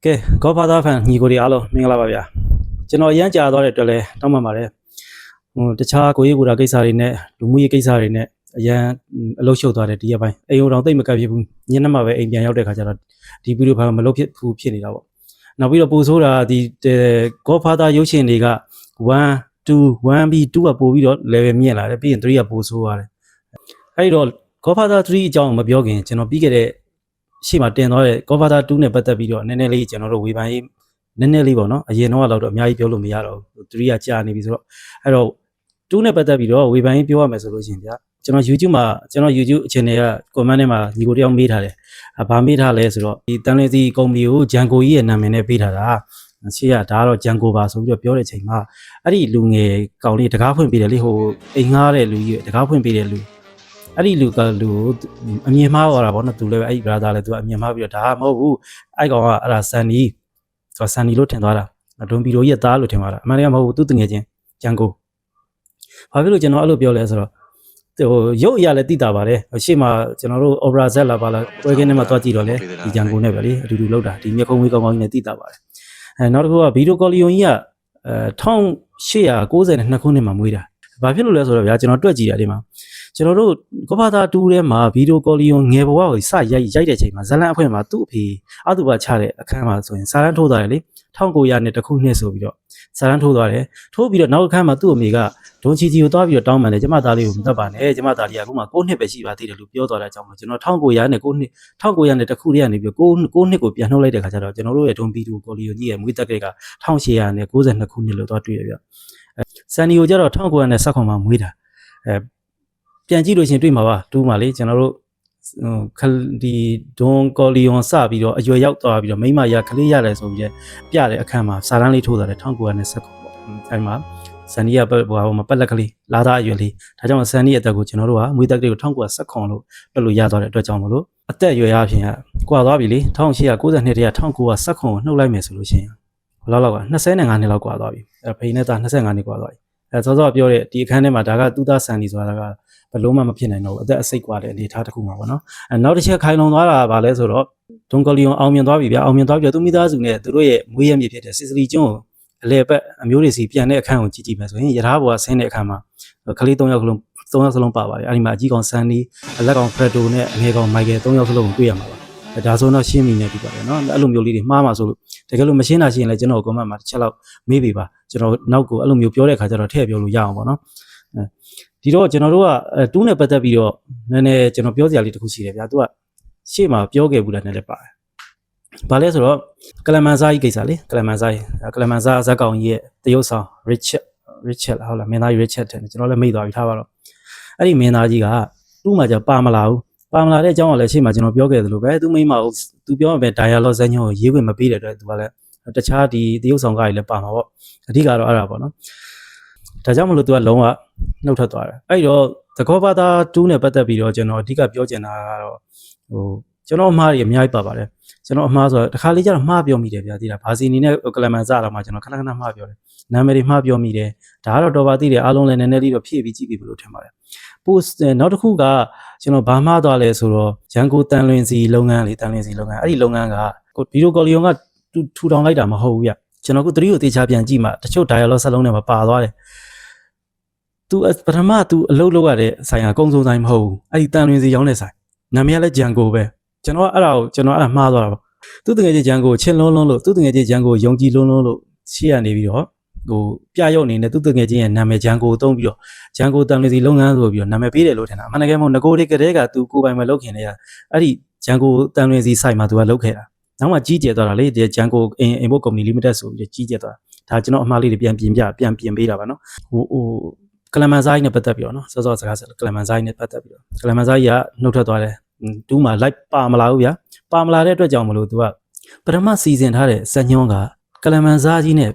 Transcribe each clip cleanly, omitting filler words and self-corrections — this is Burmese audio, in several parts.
ကဲကောဖာသားဖန်ညီကိုတွေအားလုံးမင်္ဂလာပါဗျာကျွန်တော်ရမ်းကြာသွားတဲ့အတွက်လဲတောင်းပန်ပါတယ်တခြားကိုရေးကိုတာကိစ္စတွေနဲ့လူမှုရေးကိစ္စတွေနဲ့အရန်အလုပ်ရှုပ်သွားတယ်ဒီရက်ပိုင်းအိမ်တော်တိတ်မကပ်ဖြစ်ဘူးညနေမှပဲအိမ်ပြန်ရောက်တဲ့ခါကျတော့ဒီဗီဒီယိုဘာမှမလုပ်ဖြစ်နေတာပေါ့နောက်ပြီးတော့ပို့ဆိုးတာဒီကောဖာသားရုပ်ရှင်တွေက1 2 1 B2 ကပို့ပြီးတော့ level မြင့်လာတယ်ပြီးရင်3ကပို့ဆိုးရတယ်အဲ့တော့ကောဖာသား3အကြောင်းမပြောခင်ကျွန်တော်ပြီးခဲ့တဲ့ရှေ့မှာတင်သွားတဲ့ Godfather 2နဲ့ပတ်သက်ပြီးတော့နည်းနည်းလေးကျွန်တော်တို့ဝေဖန်ရေးနည်းနည်းလေးပေါ့နော်အရင်တော့တော့အများကြီးပြောလို့မရတော့ဘူး3ကကြာနေပြီဆိုတော့အဲ့တော့2နဲ့ပတ်သက်ပြီးတော့ဝေဖန်ရေးပြောရမယ်ဆိုလို့ရှိရင်ဗျာကျွန်တော် YouTube မှာကျွန်တော် YouTube channel က comment ထဲမှာညီကိုတယောက်မေးထားတယ်ဘာမေးထားလဲဆိုတော့ဒီတန်လင်းစီကုမ္ပဏီကိုဂျန်ကိုကြီးရဲ့နာမည်နဲ့ပေးထားတာရှေ့ကဒါကတော့ဂျန်ကိုပါဆိုပြီးတော့ပြောတဲ့ချိန်မှာအဲ့ဒီလူငယ်ကောင်လေးတကားဖွင့်ပေးတယ်လေဟိုအိမ်ငှားတဲ့လူကြီးတကားဖွင့်ပေးတဲ့လူအဲ့ဒီလူကလူအမြင်မှားသွားတာပေါ့နော်သူလည်းအဲ့ဒီ brother လည်းသူကအမြင်မှားပြီးတော့ဒါမဟုတ်ဘူးအဲ့ကောင်ကအဲ့ဒါဆန်နီဆိုဆန်နီလို့ထင်သွားတာဒွန်ပီရိုရဲ့သားလို့ထင်သွားတာအမှန်တကယ်မဟုတ်ဘူးသူတငယ်ချင်းဂျန်ကိုဘာဖြစ်လို့ကျွန်တော်အဲ့လိုပြောလဲဆိုတော့ဟိုရုပ်အရာလည်းသိတာပါတယ်ရှေ့မှာကျွန်တော်တို့ opera set လာပါလားပွဲကင်းထဲမှာသွားကြည့်တော့လေဒီဂျန်ကိုနဲ့ပဲလေအတူတူလောက်တာဒီမျက်ခုံးဝေးကောင်းကောင်းကြီးနဲ့သိတာပါတယ်နောက်တစ်ခုကဗီဒီယိုကော်လီယွန်ကြီးက1892ခုနှစ်မှာမွေးတာဘာဖြစ်လို့လဲဆိုတော့ဗျာကျွန်တော်တွက်ကြည့်တာဒီမှာကျွန်တော်တို့ကောဖာသား2ထဲမှာဗီဒီယိုကော်လီယွန်ငယ်ဘဝကိုစရိုက်တဲ့ချိန်မှာဇလန်အဖွဲမှာသူ့အဖေအတူပါချတဲ့အခန်းမှာဆိုရင်စာရန်ထိုးသွားတယ်လေ1900နဲ့တခုနှစ်ဆိုပြီးတော့စာရန်ထိုးသွားတယ်ထိုးပြီးတော့နောက်အခန်းမှာသူ့အမေကဒွန်ချီကိုသွားပြီးတော့တောင်းပန်တယ်ကျမသားလေးကိုမတတ်ပါနဲ့ကျမသားလေးကအခုမှ9နှစ်ပဲရှိပါသေးတယ်လို့ပြောသွားတဲ့အကြောင်းကိုကျွန်တော်1900နဲ့9နှစ်1900နဲ့တခုတည်းကနေပြီး9နှစ်ကိုပြန်နှုတ်လိုက်တဲ့ခါကျတော့ကျွန်တော်တို့ရဲ့ဒွန်ဗီဒီယိုကော်လီယွန်ကြီးရဲ့မွေးတက်ကလေးက1892ခုနှစ်လို့သွားတွေ့ရပြဆန်နီကိုကျတော့1919မှာမွေးတာပြန်ကြည့်လို့ရှင်တွေ့မှာပါတူးမှာလေကျွန်တော်တို့ဒီဒွန်ကော်လီယွန်စပြီးတော့အရွယ်ရောက်သွားပြီးတော့မိမရကလေးရတယ်ဆိုပြီးပြတဲ့အခန်းမှာစာတန်းလေးထိုးထားတယ်1919ပေါ့အဲဒီမှာဆန်နီကဟိုမှာပက်လက်ကလေးလာသားအရွယ်လေးဒါကြောင့်ဆန်နီရဲ့အသက်ကိုကျွန်တော်တို့ကမွေးတက်ကလေးကို1919လို့တွက်လို့ရသွားတဲ့အတွက်ကြောင့်မလို့အသက်အရွယ်အပြင်ကကွာသွားပြီလေ1892တည်းက1919ကိုနှုတ်လိုက်မယ်ဆိုလို့ရှိရင်ဘယ်လောက်က25နှစ်လောက်ကွာသွားပြီအဲဖိနေသား25နှစ်ကွာသွားပြီအဲစောစောပြောတဲ့ဒီအခန်းထဲမှာဒါကသူသားဆန်နီဆိုတာကဘလုံးမှမဖြစ်နိုင်တော့ဘူးအသက်အစိတ်ကွာတဲ့အနေအထားတစ်ခုမှာပေါ့နော်အဲနောက်တစ်ချက်ခိုင်လုံသွားတာဗာလဲဆိုတော့ဒွန်ကလီယွန်အောင်မြင်သွားပြီဗျာအောင်မြင်သွားပြီးတော့သူမိသားစုနဲ့သူတို့ရဲ့မွေးရမြေဖြစ်တဲ့စစ်စလီကျွန်းကိုအလဲပတ်အမျိုးတွေစီပြန်တဲ့အခန်းကိုကြည့်မယ်ဆိုရင်ရထားပေါ်ကဆင်းတဲ့အခန်းမှာကလေး3ယောက်စလုံးပါပါတယ်အဲဒီမှာအကြီးကောင်ဆန်နီအလက်ကောင်ဖရက်တိုနဲ့အငယ်ကောင်မိုက်ကယ်3ယောက်စလုံးကိုတွေ့ရမှာပါဒါဆိုတော့ရှင်းမိနေပြီပါတယ်နော်အဲ့လိုမျိုးလေးတွေမှားမှာဆိုလို့တကယ်လို့မရှင်းတာရှိရင်လည်းကျွန်တော်ကွန်မန့်မှာတစ်ချက်လောက်မေးပေးပါကျွန်တော်နောက်ကိုအဲ့လိုမျိုးပြောတဲ့ခါကျတော့ထည့်ပြောလို့ရအောင်ပေါ့နော်ဒီတော့ကျွန်တော်တို့ကတူးနဲ့ပတ်သက်ပြီးတော့နည်းနည်းကျွန်တော်ပြောစရာလေးတစ်ခုရှိတယ်ဗျာသူကရှေ့မှာပြောခဲ့ဘူးလားနည်းလည်းပါတယ်ဘာလဲဆိုတော့ကလမန်ဇာကြီးကိစ္စလေကလမန်ဇာဇက်ကောင်ကြီးရဲ့တရုတ်ဆောင် Richard ဟုတ်လားမင်းသားကြီး Richard တဲ့ကျွန်တော်လည်းမိသွားပြီထားပါတော့အဲ့ဒီမင်းသားကြီးကတူးမှာじゃပါမလာဘူးပါမလာတဲ့အကြောင်းကလည်းရှေ့မှာကျွန်တော်ပြောခဲ့သလိုပဲသူမိမကိုသူပြောမှာပဲ dialogue ဇာတ်ညွှန်းကိုရေးခွင့်မပေးတဲ့အတွက်သူကလည်းတခြားဒီတရုတ်ဆောင်ကားကြီးလည်းပါမှာပေါ့အဓိကတော့အဲ့ဒါပေါ့နော်ဒါကြောင့်မလို့သူကလုံးဝနှုတ်ထွက်သွားတယ်အဲ့တော့ The Godfather 2နဲ့ပတ်သက်ပြီးတော့ကျွန်တော်အဓိကပြောချင်တာကတော့ကျွန်တော်အမှားတွေအများကြီးပါပါတယ်ကျွန်တော်အမှားဆိုတော့တစ်ခါလေးကျတော့မှားပြောမိတယ်ဗျာသိလားဘာစီအနေနဲ့ကလမန်စတော့မှကျွန်တော်ခဏမှားပြောတယ်နာမည်တွေမှားပြောမိတယ်ဒါကတော့တော်ပါသိတယ်အားလုံးလည်းနည်းနည်းလေးတော့ဖြည့်ပြီးကြည့်ပြီးလို့ထင်ပါတယ်post နောက်တစ်ခုကကျွန်တော်ဘာမှားသွားလဲဆိုတော့ရန်ကုန်တန်လွင်စီလုပ်ငန်းလေတန်လွင်စီလုပ်ငန်းအဲ့ဒီလုပ်ငန်းကဗီဒီယိုကော်လီယွန်ကထူထောင်လိုက်တာမဟုတ်ဘူးဗျကျွန်တော်က3ကိုတေချာပြန်ကြည့်မှတချို့ dialogue စလုံးထဲမှာပါသွားတယ်သူပထမသူအလုပ်လုပ်ရတဲ့ဆိုင်ကကုန်းစုံဆိုင်မဟုတ်ဘူးအဲ့ဒီတန်လွင်စီရောင်းတဲ့ဆိုင်နာမည်ကလည်းဂျန်ကိုပဲကျွန်တော်အဲ့ဒါမှားသွားတာပေါ့သူတကယ်ကြီးဂျန်ကိုချစ်လုံးလို့သူတကယ်ကြီးဂျန်ကိုယုံကြည်လုံးလို့ရှေ့ကနေပြီးတော့ဟိုပြရုပ်အနေနဲ့သူတကယ်ကြီးရဲ့နာမည်ဂျန်ကိုသုံးပြီးတော့ဂျန်ကိုတန်လွင်စီလုပ်ငန်းဆိုပြီးတော့နာမည်ပေးတယ်လို့ထင်တာအမှန်တကယ်မဟုတ်ငကိုတွေကတည်းကသူကိုပိုင်မလုပ်ခင်တည်းကအဲ့ဒီဂျန်ကိုတန်လွင်စီဆိုင်မှာသူကလုပ်ခဲ့တာနောက်မှကြီးကျယ်သွားတာလေဒီဂျန်ကိုအင်ဖို့ကုမ္ပဏီ limited ဆိုပြီးကြီးကျယ်သွားတာဒါကျွန်တော်အမှားလေးတွေပြန်ပြင်ပေးတာပါနော်ဟိုကလမန်ဇိုင်းနဲ့ပတ်သက်ပြီးတော့နော်စောစောစကားဆက်ကလမန်ဇိုင်းနဲ့ပတ်သက်ပြီးတော့ကလမန်ဇိုင်းကနှုတ်ထွက်သွားတယ်တူးမှာ live ပါမလာဘူးဗျာပါမလာတဲ့အတွက်ကြောင့်မလို့သူကပထမစီစဉ်ထားတဲ့ဇက်ညွန်းကကလမန်ဇာကြီးနဲ့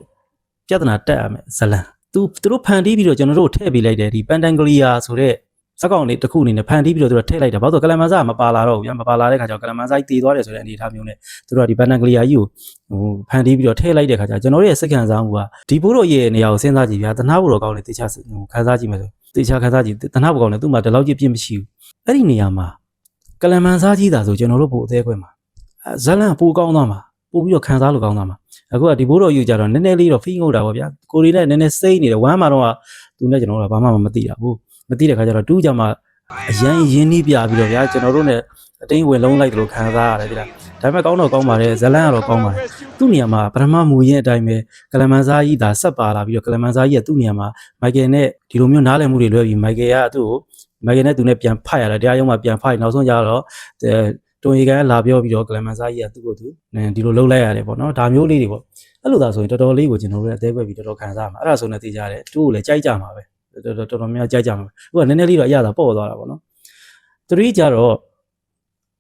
ပြဿနာတက်ရမယ်ဇလန်သူတို့ဖန်တီးပြီးတော့ကျွန်တော်တို့ထည့်ပေးလိုက်တယ်ဒီပန်တန်ဂလီယာဆိုတဲ့စက်ကောင်လေးတစ်ခုအနေနဲ့ဖန်တီးပြီးတော့သူတို့ထည့်လိုက်တာဘာလို့ကလမန်ဇာမပါလာတော့ဘူးဗျာမပါလာတဲ့ခါကျတော့ကလမန်ဇာကြီးတည်သွားတယ်ဆိုတဲ့အနေအထားမျိုးနဲ့သူတို့ကဒီပန်တန်ဂလီယာကြီးကိုဖန်တီးပြီးတော့ထည့်လိုက်တဲ့ခါကျကျွန်တော်တို့ရဲ့စက္ကန့်စားမှုကဒီဘိုးတို့ရဲ့နေရာကိုစဉ်းစားကြည့်ဗျာတနာဘိုးတော်ကောင်းလေးတေချာခန်းစားကြည့်မယ်ဆိုတေချာခန်းစားကြည့်တနာဘိုးကောင်းလေးသူ့မှာဒီလောက်ကြီးပြင်းမရှိဘူးအဲ့ဒီနေရာမှာကလမန်စားကြီးတာဆိုကျွန်တော်တို့ပို့အသေးခွဲမှာဇလန်ပိုကောင်းသွားမှာ ပို့ပြီးတော့ခံစားလို့ကောင်းသားမှာအခုကဒီဘိုးတော်ယူကြတော့နည်းနည်းလေးတော့ဖိငုတ်တာပေါ့ဗျာကိုရီနဲ့နည်းနည်းစိမ့်နေတယ်ဝမ်းမှာတော့သူနဲ့ကျွန်တော်တို့ကဘာမှမသိတာဘူးမသိတဲ့ခါကျတော့တူးကြမှာအရန်ရင်းနှီးပြပြီးတော့ဗျာကျွန်တော်တို့ ਨੇ အတင်းဝင်လုံးလိုက်တယ်လို့ခံစားရတယ်ဒီလားဒါပေမဲ့ကောင်းတော့ကောင်းပါတယ်ဇလန်းကတော့ကောင်းပါတယ်သူ့နေရာမှာပထမမူရင်းအတိုင်းပဲကလမန်စားကြီးဒါဆက်ပါလာပြီးတော့ကလမန်စားကြီးကသူ့နေရာမှာမိုက်ကယ်နဲ့ဒီလိုမျိုးနားလည်မှုတွေလွဲပြီးမိုက်ကယ်ကသူ့ကိုမိုက်ကယ်နဲ့သူနဲ့ပြန်ဖတ်ရတယ်တရားရုံးမှာပြန်ဖတ်ရင်နောက်ဆုံးကျတော့တွန်ရီကန်လာပြောပြီးတော့ကလမန်စားကြီးကသူ့ကိုသူဒီလိုလှုပ်လိုက်ရတယ်ပေါ့နော်ဒါမျိုးလေးတွေပေါ့အဲ့လိုသာဆိုရင်တော်တော်လေးကိုကျွန်တော်တို့အသေးပဲပြီးတော်တော်ခံစားမှာအဲ့ဒါဆိုနေသိကြတယ်သူ့ကိုလည်းကြိုက်ကြမှာပဲတော်တော်များကြိုက်ကြမှာအခုကနည်းနည်းလေးတော့အရသာပေါ့သွားတာပေါ့နော်3ကြတော့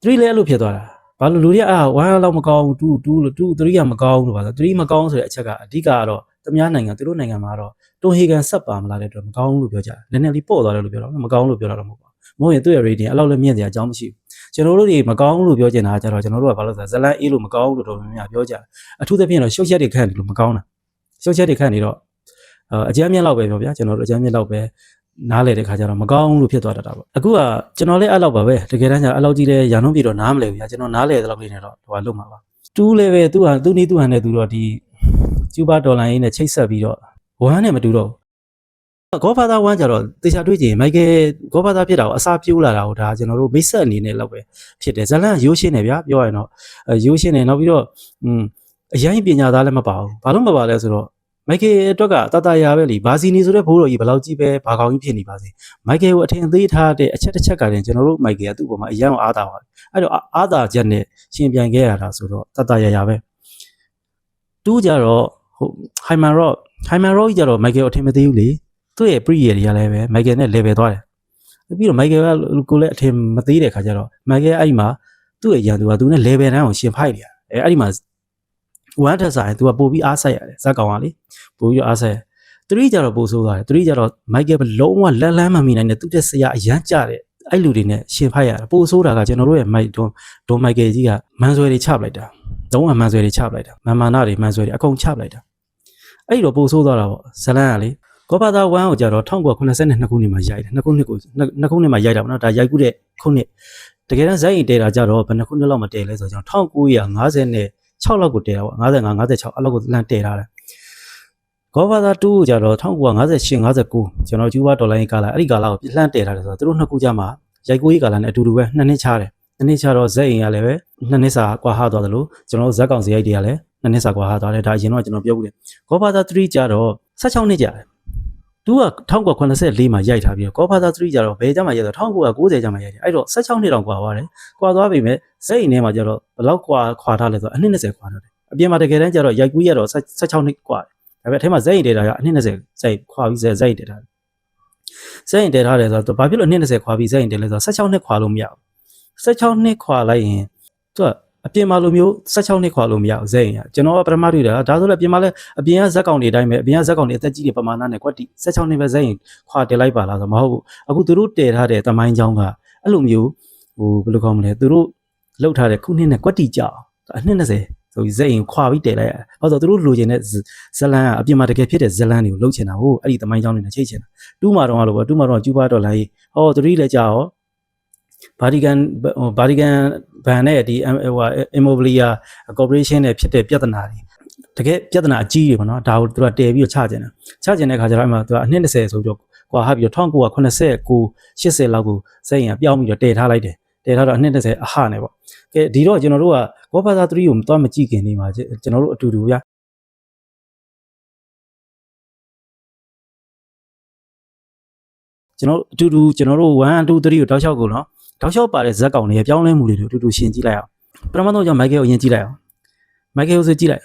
3လည်းအဲ့လိုဖြစ်သွားတာဘာလို့လူတွေက1လောက်မကောင်းဘူး2 3ကမကောင်းဘူးလို့ပါဆို3မကောင်းဆိုတဲ့အချက်ကအဓိကကတော့သူများနိုင်ငံသူတို့နိုင်ငံမှာတော့တွန်ဟီကန်ဆက်ပါမလာတဲ့အတွက်မကောင်းဘူးလို့ပြောကြတယ်နည်းနည်းလေးပေါ့သွားတယ်လို့ပြောတော့မကောင်းလို့ပြောတာတော့မဟုတ်ပါဘူးမဟုတ်ရင်သူ့ရဲ့ rating အဲ့လောက်လည်းမြင့်စရာအကြောင်းမရှိဘူးကျွန်တော်တို့တွေမကောင်းဘူးလို့ပြောချင်တာကြတော့ကျွန်တော်တို့ကဘာလို့ဆိုဇလန်အေးလို့မကောင်းဘူးလို့တော်တော်များများပြောကြတယ်အထူးသဖြင့်တော့ရှုပ်ချက်တွေခန့်တယ်လို့မကောင်းတာရှုပ်ချက်တွေခန့်နေတော့အကြမ်းမြင့်လောက်ပဲပြောဗျာကျွန်တော်တို့အကြမ်းမြင့်လောက်ပဲနားလေတဲ့ခါကျတော့မကောင်းဘူးလို့ဖြစ်သွားတတ်တာပေါ့အခုကကျွန်တော်လည်းအဲ့လောက်ပါပဲတကယ်တမ်းကျအဲ့လောက်ကြီးလဲရန်လုံးပြေတော့နားမလဲဘူးဗျာကျွန်တော်နားလေတဲ့လောက်လေးနဲ့တော့ဟိုကလုံးမှာပါတူးလည်းပဲသူ့ဟာသူ့နီးသူ့ဟန်နဲ့သူတော့ဒီကျူဘာဒေါ်လာရင်းနဲ့ချိတ်ဆက်ပြီးတော့ဝမ်းနဲ့မတူတော့ဂေါ်ဖာသာဝမ်းကြတော့တေချာတွေးကြည့်မိုက်ကယ်ဂေါ်ဖာသာဖြစ်တာကိုအစာပြိုးလာတာကိုဒါကျွန်တော်တို့မိတ်ဆက်အနေနဲ့လောက်ပဲဖြစ်တယ်ဇလန်ရိုးရှင်းနေဗျာပြောရရင်တော့ရိုးရှင်းနေနောက်ပြီးတော့အရင်ပညာသားလည်းမပါဘူးဘာလို့မပါလဲဆိုတော့မိုက်ကယ်အတွက်ကတတရာပဲလीဘာစီနီဆိုတဲ့ဘိုးတော်ကြီးဘယ်လောက်ကြီးပဲဘာကောင်းကြီးဖြစ်နေပါစေမိုက်ကယ်ကိုအထင်သေးထားတဲ့အချက်တစ်ချက်ကတည်းကကျွန်တော်တို့မိုက်ကယ်ကသူ့ပေါ်မှာအရန်အားသာပါတယ်အဲ့တော့အားသာချက်နဲ့ရှင်ပြန်ခဲ့ရတာဆိုတော့တတရာပဲတူးကြတော့ဟိုဟိုင်မန်ရော့ကြီးကြတော့မိုက်ကယ်ကိုအထင်မသေးဘူးလေသူ့ရဲ့ pre တွေကလည်းပဲမိုက်ကယ်နဲ့ level သွားတယ်ပြီးတော့မိုက်ကယ်ကကိုလည်းအထင်မသေးတဲ့ခါကျတော့မိုက်ကယ်အဲ့မှာသူ့ရဲ့ရန်သူကသူနဲ့ level တန်းကိုရှင်ဖိုက်နေရတယ်အဲ့ဒီမှာဝမ်းထက်ဆိုင်သူကပို့ပြီးအားဆက်ရတယ်ဇက်ကောင်ကလေပို့ပြီးအားဆက်3ကြတော့ပို့ဆိုးသွားတယ်3ကြတော့မိုက်ကယ်လုံးဝလက်လန်းမမီနိုင်တဲ့သူ့တက်ဆရာအရန်ကြတဲ့အဲ့လူတွေနဲ့ရှင်ဖိုက်ရတာပို့ဆိုးတာကကျွန်တော်တို့ရဲ့မိုက်ဒွန်မိုက်ကယ်ကြီးကမန်ဆွဲတွေချပလိုက်တာလုံးဝမန်ဆွဲတွေချပလိုက်တာမာနာတွေမန်ဆွဲတွေအကုန်ချပလိုက်တာအဲ့တော့ပို့ဆိုးသွားတာပေါ့ဇလန်ကလေကောဘာသာ1ကိုကြတော့1982ခုနှစ်မှာရိုက်တယ်2ခုနှစ်မှာရိုက်တာပေါ့နော်ဒါရိုက်ကူးတဲ့ခုနှစ်တကယ်တမ်းဇက်ရင်တဲတာကြတော့ဘယ်နှစ်ခုနှစ်လောက်မတဲလဲဆိုတော့1956လောက်ကိုတဲတာပေါ့55 56အဲ့လောက်ကိုလန်တဲထားတယ်ကောဘာသာ2ကိုကြတော့1958 59ကျွန်တော်ကျူဘာဒေါ်လာရင်းကာလာအဲ့ဒီကာလာကိုလှမ်းတဲထားတယ်ဆိုတော့သူတို့နှစ်ခုကြမှာရိုက်ကူးရေးကာလာနဲ့အတူတူပဲ2နှစ်ချတယ်2နှစ်ချတော့ဇက်ရင်ကလည်းပဲ2နှစ်စာကွာဟသွားတယ်လို့ကျွန်တော်ဇက်ကောင်စရိုက်တွေကလည်း2နှစ်စာကွာဟသွားတယ်ဒါအရင်တော့ကျွန်တော်ပြောဘူးတယ်ကောဘာသာ3ကြတော့16နှစ်ကြာတယ်သူက1984မှာရိုက်ထားပြီးတော့ကော်ဖာသာ3ကျတော့ဘယ်ကြမှာရိုက်တော့1990ကျမှာရိုက်တယ်အဲ့တော့16နှစ်တောင်กว่าသွားတယ်ကွာသွားပြီမဲ့ဇက်အိမ်ထဲမှာကျတော့ဘယ်လောက်ခွာထားလဲဆိုတော့အနှစ်20ခွာထားတယ်အပြင်မှာတကယ်တမ်းကျတော့ရိုက်ကူးရတော့16နှစ်กว่าဒါပေမဲ့အထဲမှာဇက်အိမ်တဲတာကအနှစ်20ဇက်ခွာပြီးဇက်အိမ်တဲထားဇက်အိမ်တဲထားတယ်ဆိုတော့ဘာဖြစ်လို့အနှစ်20ခွာပြီးဇက်အိမ်တဲလဲဆိုတော့16နှစ်ခွာလို့မရဘူး16နှစ်ခွာလိုက်ရင်သူကအပြင်မှာလိုမျိုး16နှစ်ခွာလို့မရဘူးဇက်ရင်ကျွန်တော်ကပထမတွေ့တာဒါဆိုလည်းအပြင်မှာလည်းအပြင်ကဇက်ကောင်တွေအတိုင်းပဲအပြင်ကဇက်ကောင်တွေအသက်ကြီးတွေပမာဏနဲ့ကွက်တီ16နှစ်ပဲဇက်ရင်ခွာတယ်လိုက်ပါလားဆိုမဟုတ်ဘူးအခုသူတို့တည်ထားတဲ့တမိုင်းကြောင်းကအဲ့လိုမျိုးဟိုဘယ်လိုကောင်းမလဲသူတို့လှုပ်ထားတဲ့ခုနှစ်နဲ့ကွက်တီကြအောင်အနှစ်20ဆိုပြီးဇက်ရင်ခွာပြီးတည်လိုက်ရတယ်ဘာလို့သူတို့လိုချင်တဲ့ဇလန်ကအပြင်မှာတကယ်ဖြစ်တဲ့ဇလန်တွေကိုလှုပ်ချင်တာဟုတ်အဲ့ဒီတမိုင်းကြောင်းတွေနဲ့ချိတ်ချင်တာတူးမှာတော့လို့ပဲတူးမှာတော့ကျူပါတော့လိုက်ဟော3လည်းကြာရောဗာတီကန်ဘန်နဲ့ဒီဟို Immobilier Corporation နဲ့ဖြစ်တဲ့ပြဿနာတွေတကယ်ပြဿနာအကြီးတွေပေါ့နော်ဒါကိုသူကတည်ပြီးတော့ချကျင်တဲ့ခါကျတော့အဲ့မှာသူကအနှစ်20ဆိုပြီးတော့ကွာဟပြီးတော့1989 80လောက်ကိုစက်ရင်ပြောင်းပြီးတော့တည်ထားလိုက်တယ်တည်ထားတော့အနှစ်20အဟနဲ့ပေါ့ကဲဒီတော့ကျွန်တော်တို့ကကောဘာသာ3ကိုသွားမကြည့်ခင်နေမှာကျွန်တော်တို့အတူတူဗျာကျွန်တော်အတူတူကျွန်တော်တို့1 2 3ကိုတောက်လျှောက်ကိုနော်တောက်လျှောက်ပါတဲ့ဇက်ကောင်တွေပြောင်းလဲမှုတွေအတူတူရှင်းကြည့်လိုက်အောင်ပထမဆုံးကျွန်တော်မိုက်ကယ်ကိုအရင်ကြည့်လိုက်အောင်မိုက်ကယ်ကိုဆိုကြည့်လိုက်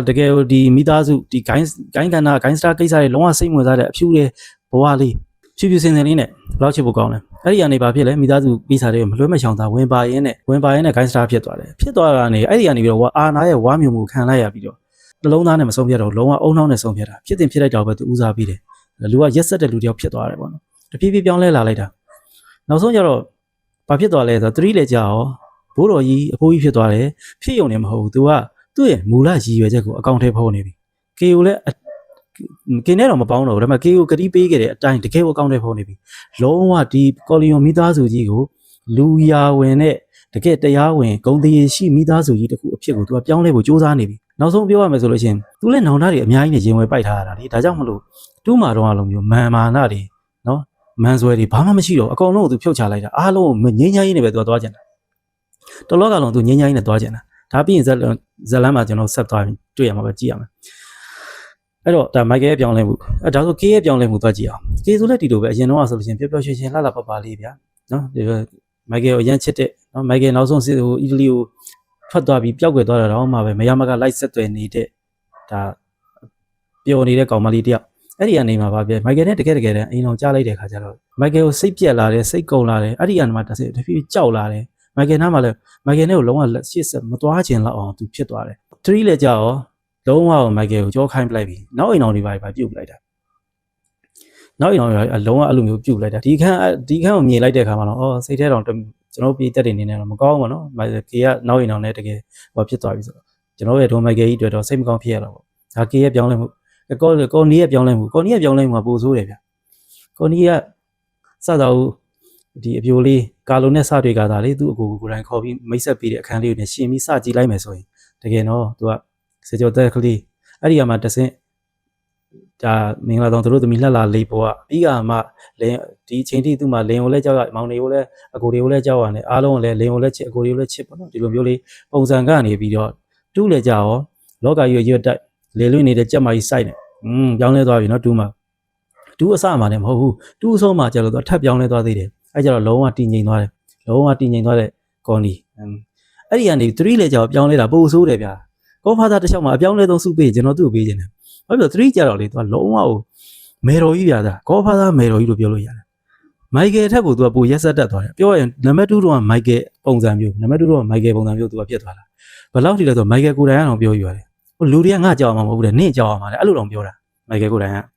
တကယ်ဒီမိသားစုဒီဂိုင်းကဏ္ဍဂိုင်းစတာကိစ္စတွေလုံးဝစိတ်ဝင်စားတဲ့အဖြူတဲ့ဘဝလေးဖြူစင်စင်လေးနဲ့ဘယ်လောက်ချစ်ဖို့ကောင်းလဲအဲ့ဒီကနေဘာဖြစ်လဲမိသားစုကိစ္စတွေမလွှဲမချောင်သာဝင်ပါရင်းနဲ့ဂိုင်းစတာဖြစ်သွားတယ်ဖြစ်သွားတာနေအဲ့ဒီကနေပြီးတော့အာနာရဲ့ဝါမျိုးမှုခံလိုက်ရပြီးတော့နှလုံးသားနဲ့မဆုံးဖြတ်တော့လုံးဝအုံနှောင်းနဲ့ဆုံးဖြတ်တာဖြစ်တင်ဖြစ်လိုက်တော့ပဲသူဦးစားပြီးတယ်လူကရက်ဆက်တဲ့လူတယောက်ဖြစ်သွားတယ်ပေါ့နော်တဖြည်းဖြည်းပြောင်းလဲလာလိုက်တာနောက်ဆုံးကျတော့ဘာဖြစ်သွားလဲဆိုတော့3လေကြာရောဘိုးတော်ကြီးအဖိုးကြီးဖြစ်သွားတယ်ဖြစ်ုံနဲ့မဟုတ်ဘူးသူကသူ့ရဲ့မူလရည်ရွယ်ချက်ကိုအကောင့်ထဲဖော်နေပြီကေကိုလည်းကင်းနဲ့တော့မပေါင်းတော့ဘူးဒါပေမဲ့ကေကိုကတိပေးခဲ့တဲ့အတိုင်းတကယ်ကိုအကောင့်ထဲဖော်နေပြီလုံးဝဒီကော်လီယွန်မိသားစုကြီးကိုလူယာဝင်တဲ့တ တကယ်တရားဝင်ဂုံတည်ရှိမိသားစုကြီးတစ်ခုအဖြစ်ကိုသူကပြောင်းလဲဖို့စ조사နေပြီနောက်ဆုံးပြောရမယ်ဆိုလို့ရှိရင်သူလည်းနောင်တတွေအများကြီးနဲ့ရင်ဝယ်ပိုက်ထားရတာလေဒါကြောင့်မလို့တူးမာတော့အလုံးမျိုးမာနတွေနော်မန်ဆွဲတွေဘာမှမရှိတော့အကုန်လုံးကိုသူဖြုတ်ချလိုက်တာအားလုံးကိုငိမ့်ချမ်းကြီးနဲ့ပဲသူကသွားကျင်တာတလောကလုံးသူငိမ့်ချမ်းကြီးနဲ့သွားကျင်တာဒါပြီးရင်ဇလန်းမှာကျွန်တော်ဆက်သွားပြီးတွေ့ရမှာပဲကြည့်ရမယ်အဲ့တော့ဒါမိုက်ကယ်ရဲ့ပြောင်းလဲမှုဒါဆို K ရဲ့ပြောင်းလဲမှုသွားကြည့်အောင် K ဆိုလည်းဒီလိုပဲအရင်တော့ဆိုလို့ရှိရင်ပျော်ပျော်ရွှင်ရွှင်လှလှပပလေးဗျာနော်ဒီမိုက်ကယ်ကိုအရင်ချစ်တဲ့နော်မိုက်ကယ်နောက်ဆုံးဟိုအီတလီကိုထွက်သွားပြီးပျောက်ကွယ်သွားတာတော့မှပဲမရမကလိုက်ဆက်သွယ်နေတဲ့ဒါပျော်နေတဲ့ကောင်မလေးတယောက်အဲ့ဒီကနေမှာပါပြမိုက်ကယ်နဲ့တကယ်တမ်းအိမ်အောင်ကြားလိုက်တဲ့ခါကျတော့မိုက်ကယ်ကိုစိတ်ပြက်လာတယ်စိတ်ကုန်လာတယ်အဲ့ဒီကနေမှတစ်ဖြည်းကြောက်လာတယ်မိုက်ကယ်နားမှာလည်းမိုက်ကယ်နဲ့ကိုလုံးဝရှေ့ဆက်မသွားချင်လောက်အောင်သူဖြစ်သွားတယ်3လည်းကြာရောလုံးဝမိုက်ကယ်ကိုကြောခိုင်းပလိုက်ပြီနောက်အိမ်အောင်တွေပါပြုတ်ပလိုက်တာနောက်အိမ်အောင်တွေအလုံးဝအဲ့လိုမျိုးပြုတ်လိုက်တာဒီခန်းကိုမြင်လိုက်တဲ့အခါမှာတော့အော်စိတ်ထဲတော့ကျွန်တော်ပြည်သက်တွေနေနေတော့မကောင်းဘူးနော်မိုက်ကယ်ကနောက်အိမ်အောင်နဲ့တကယ်ဟောဖြစ်သွားပြီဆိုတော့ကျွန်တော်ရဲ့ဒိုမိုက်ကယ်ကြီးတွေ့တော့စိတ်မကောင်းဖြစ်ရတော့ပေါ့ဒါကေရဲ့ပြောင်းလဲမှုကော်နီရဲ့ပြောင်းလဲမှုကော်နီရဲ့ပြောင်းလဲမှုကပိုဆိုးတယ်ဗျကော်နီကစတော့ဒီအပြိုလေးကာလိုနဲ့စတွေ့ကြတာလေသူ့အကိုကိုယ်တိုင်ခေါ်ပြီးမိတ်ဆက်ပေးတဲ့အခန်းလေးကိုနဲ့ရှင်ပြီးစကြည့်လိုက်မယ်ဆိုရင်တကယ်တော့သူကစေကျော်တက်ကလေးအဲ့ဒီကမှတဆင့်ဒါမင်္ဂလာဆောင်သူတို့သမီးလှလှလေးပေါ်ကပြီးကမှလင်းဒီအချိန်ထိသူ့မှာလင်းကိုလည်းကြောက်ရမောင်တွေကိုလည်းအကိုတွေကိုလည်းကြောက်ရတယ်အားလုံးကိုလည်းလင်းကိုလည်းချစ်အကိုတွေကိုလည်းချစ်ပေါ့နော်ဒီလိုမျိုးလေးပုံစံကနေပြီးတော့တူးလေကြရောလောကကြီးရွတ်တိုက်လေလွင့်နေတဲ့ကြက်မကြီးစိုက်နေပြောင်းလဲသွားပြီနော်တူးမှာတူးအစမှာလည်းမဟုတ်ဘူးတူးအဆုံးမှာကျတော့သူထပ်ပြောင်းလဲသွားသေးတယ်အဲ့ကျတော့လုံးဝတည်ငြိမ်သွားတယ်လုံးဝတည်ငြိမ်သွားတဲ့ကော်နီအဲ့ဒီကနေ3လေကြောင်ပြောင်းလဲတာပိုဆိုးတယ်ဗျာကောဖာသာတစ်ချောင်းမှာအပြောင်းလဲသုံးစုပေးကျွန်တော်သူ့ကိုပေးခြင်းတယ်ဘာလို့3ကျတော့လေသူကလုံးဝမေတော်ကြီးပြတာကောဖာသာမေတော်ကြီးလို့ပြောလို့ရတယ်မိုက်ကယ်ထက်ကိုသူကပိုရက်ဆက်တက်သွားတယ်ပြောရင်နံပါတ်2တော့မိုက်ကယ်ပုံစံမျိုးနံပါတ်2တော့မိုက်ကယ်ပုံစံမျိုးသူကဖြစ်သွားတာဘယ်လောက်ထိလဲဆိုမိုက်ကယ်ကိုယ်တိုင်ကတော့ပြောယူရတယ်ဟိုလူတွေကငါကြောက်အောင်မဟုတ်ဘူးတဲ့နင့်ကြောက်အောင်ပါလေအဲ့လိုတော့ပြောတာမိုက်ကယ်ကိုယ်တိုင်က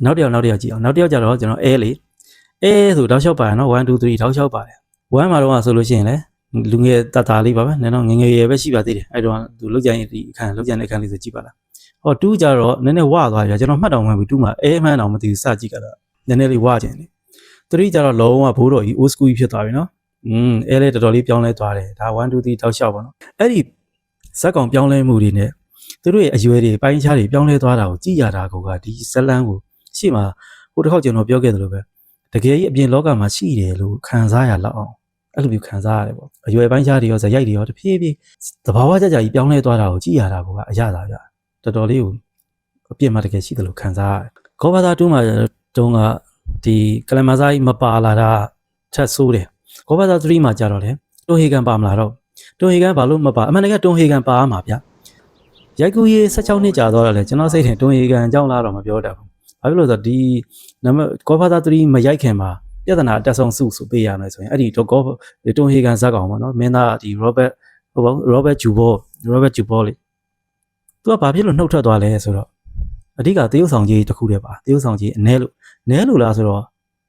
နောက်တစ်ယောက်ကြည့်အောင်နောက်တစ်ယောက်ကြတော့ကျွန်တော်အဲလေအဲဆိုတောက်လျှောက်ပါရနော်1 2 3တောက်လျှောက်ပါတယ်1မှာတော့ဆိုလို့ရှိရင်လေလူငယ်တတာလေးပါပဲနည်းနည်းငငယ်ရွယ်ပဲရှိပါသေးတယ်အဲ့တော့သူလောက်ကြရင်ဒီအခန်းလောက်ကြတဲ့အခန်းလေးဆိုကြည့်ပါလားဟော2ကြတော့နည်းနည်းဝသွားပြီကျွန်တော်မှတ်တော့မှဘူး2မှာအဲမှန်းတော့မသိဘူးစကြည့်ကြတော့နည်းနည်းလေးဝခြင်းလေ3ကြတော့လုံးဝဘိုးတော်ကြီး old school ဖြစ်သွားပြီနော်အဲလေတော်တော်လေးပြောင်းလဲသွားတယ်ဒါ1 2 3တောက်လျှောက်ပါနော်အဲ့ဒီဇက်ကောင်ပြောင်းလဲမှုတွေနဲ့သူတို့ရဲ့အရွယ်တွေပိုင်းခြားတွေပြောင်းလဲသွားတာကိုကြည့်ရတာကဒီဇလန်းကိုရှေ့မှာဟိုတစ်ခေါက်ကျွန်တော်ပြောခဲ့တယ်လို့ပဲတကယ်ကြီးအပြင်လောကမှာရှိတယ်လို့ခံစားရလောက်အောင်အဲ့လိုမျိုးခံစားရတယ်ပေါ့အရွယ်ပိုင်းခြားတွေရောဇရိုက်တွေရောတဖြည်းဖြည်းသဘာဝကြကြကြီးပြောင်းလဲသွားတာကိုကြည့်ရတာကအရသာပြတော်တော်လေးကိုအပြစ်မှတကယ်ရှိတယ်လို့ခံစားရတယ်ကောဘာသာ2မှာတုန်းကဒီကလမဇာကြီးမပါလာတာထက်ဆိုးတယ်ကောဘာသာ3မှာကြတော့လေတွန်ဟေကန်ပါမလာတော့တွန်ဟေကန်ဘာလို့မပါအမှန်တကယ်တွန်ဟေကန်ပါမှာဗျရိုက်ကူရေး16နှစ်ကြာတော့တယ်ကျွန်တော်စိတ်ထင်တွန်ဟေကန်အကြောင်းလားတော့မပြောတတ်ဘူးဘာဖြစ်လို့ဆိုတော့ဒီနံပါတ်ကောဘာသာ3မရိုက်ခင်မှာပြဿနာအတက်ဆုံးစုဆိုပေးရမယ်ဆိုရင်အဲ့ဒီတွန်ဟေကန်ဇက်ကောင်ပေါ့နော်မင်းသားဒီရောဘတ်ဂျူဘောလေသူကဘာဖြစ်လို့နှုတ်ထွက်သွားလဲဆိုတော့အဓိကတရုတ်ဆောင်ကြီးတစ်ခုတည်းပါတရုတ်ဆောင်ကြီးအနဲလို့လားဆိုတော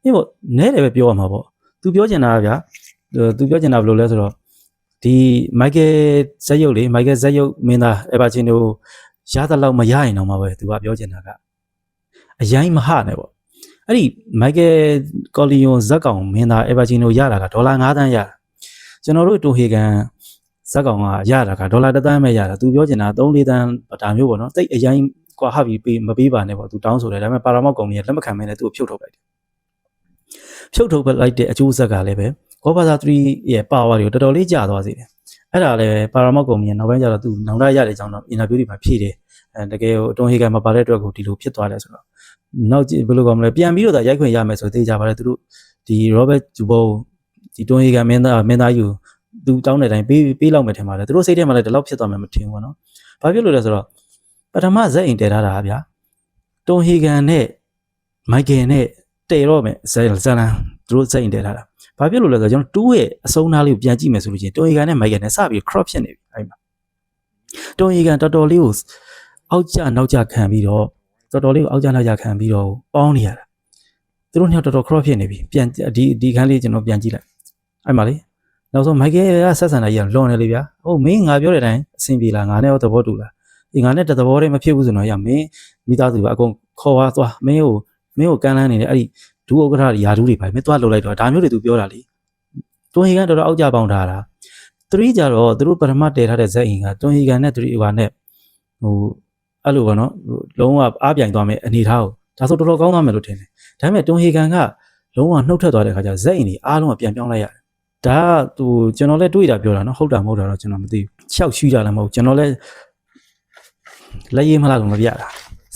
့အေးပေါ့နဲတယ်ပဲပြောရမှာပေါ့သူပြောချင်တာကဗျာသူပြောချင်တာဘယ်လိုလဲဆိုတော့ဒီမိုက်ကယ်ဇက်ရုပ်လေမိုက်ကယ်ဇက်ရုပ်မင်းသားအဘချင်းတို့ရတဲ့လောက်မရရင်တော့မှပဲသူကပြောချင်တာကအရင်မဟနဲ့ပေါ့အဲ့ဒီမိုက်ကယ်ကော်လီယွန်ဇက်ကောင်မင်းသားအဘချင်းတို့ရတာကဒေါ်လာ9 သန်းရကျွန်တော်တို့တိုဟေကန်ဇက်ကောင်ကရတာကဒေါ်လာ1 သန်းပဲရတာသူပြောချင်တာ3 4 သန်းဒါမျိုးပေါ့နော်တိတ်အရင်ကွာဟပြီးမပေးပါနဲ့ပေါ့သူတောင်းဆိုတယ်ဒါပေမဲ့ပါရာမောက်ကုမ္ပဏီကလက်မခံမဲနဲ့သူ့ကိုဖြုတ်ထုတ်လိုက်တယ်ဖြုတ်ထုတ်လိုက်တဲ့အကျိုးဆက်ကလည်းပဲကောဘာသာ3ရဲ့ power တွေကိုတော်တော်လေးကျသွားစေတယ်အဲ့ဒါလည်းပါရာမောက်ကုမ္ပဏီကနောက်ပိုင်းကျတော့သူနောင်တရတဲ့အကြောင်းတော့ interview တွေမှာဖြည့်တယ်တကယ်ကိုအတွင်းဟေကန်မပါတဲ့အတွက်ကိုဒီလိုဖြစ်သွားတယ်ဆိုတော့နောက်ဘယ်လိုကောမလဲပြန်ပြီးတော့ရိုက်ခွင့်ရမယ်ဆိုသိကြပါတယ်သူတို့ဒီ Robert Jubal ဒီတွန်းဟေကန်မင်းသားယူသူတောင်းတဲ့အတိုင်းပေးလောက်မယ်ထင်ပါတယ်သူတို့စိတ်ထဲမှာလည်းဒီလောက်ဖြစ်သွားမယ်မထင်ဘူးပေါ့နော်ဘာဖြစ်လို့လဲဆိုတော့ပထမဇက်အိမ်တည်ထားတာဗျာတွန်းဟေကန်နဲ့မိုက်ကယ်နဲ့တည်တော့မယ်ဇလန်သူတို့ဇက်အိမ်တည်ထားတာဘာဖြစ်လို့လဲဆိုတော့ကျွန်တော်2ရဲ့အဆုံးသားလေးကိုပြန်ကြည့်မယ်ဆိုလို့ချင်းတွန်းဟေကန်နဲ့မိုက်ကယ်နဲ့စပြီး crop ဖြစ်နေပြီအဲ့မှာတွန်းဟေကန်တော်တော်လေးကိုအောက်ကျနောက်ကျခံပြီးတော့တော်တော်လေးကိုအောက်ကျနောက်ကျခံပြီးတော့ပေါင်းနေရတာသူတို့နှစ်ယောက်တော်တော် crop ဖြစ်နေပြီပြန်ဒီခန်းလေးကျွန်တော်ပြန်ကြည့်လိုက်အဲ့မှာလေနောက်ဆုံးမိုက်ကယ်ကဆက်ဆံတာကြီးလွန်နေလေဗျာဟုတ်မင်းငါပြောတဲ့အတိုင်းအဆင်ပြေလားငါနဲ့ရောသဘောတူလားဒီငါနဲ့တသဘောတည်းမဖြစ်ဘူးဆိုတော့ရမင်းမိသားစုကအကုန်ခေါ်သွားမင်းကိုကမ်းလှမ်းနေတယ်အဲ့ဒီဒူဥက္ကဋ္ဌတွေယာဒူးတွေပါမင်းသွားလှုပ်လိုက်တော့ဒါမျိုးတွေသူပြောတာလေ တွန်ဟီကန်တော်တော်အောက်ကြပေါင်းထားတာ3ကြတော့သူတို့ပထမတည်ထားတဲ့ဇက်အင်ကတွန်ဟီကန်နဲ့3ဟိုနဲ့ဟိုအဲ့လိုပေါ့နော်လုံးဝအားပြိုင်သွားမယ်အနေထားကိုဒါဆိုတော်တော်ကောင်းသွားမယ်လို့ထင်တယ်ဒါပေမဲ့တွန်ဟီကန်ကလုံးဝနှုတ်ထွက်သွားတဲ့ခါကျဇက်အင်တွေအားလုံးကပြန်ပြောင်းလိုက်ရတယ်ဒါကသူကျွန်တော်လည်းတွေးတာပြောတာနော်ဟုတ်တာမဟုတ်တာတော့ကျွန်တော်မသိဘူးရှောက်ရှူးကြလည်းမဟုတ်ကျွန်တော်လည်းလက်ရည်မလားလို့မပြတာ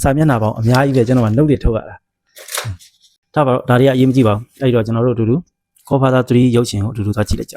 စာမျက်နှာပေါင်းအများကြီးပဲကျွန်တော်ကနှုတ်တွေထုတ်ရတာဒါပါတော့ဒါတွေကအရေးမကြီးပါဘူးအဲ့တော့ကျွန်တော်တို့အတူတူ Godfather 3ရုပ်ရှင်ကိုအတူတူသွားကြည့်လိုက်ကြ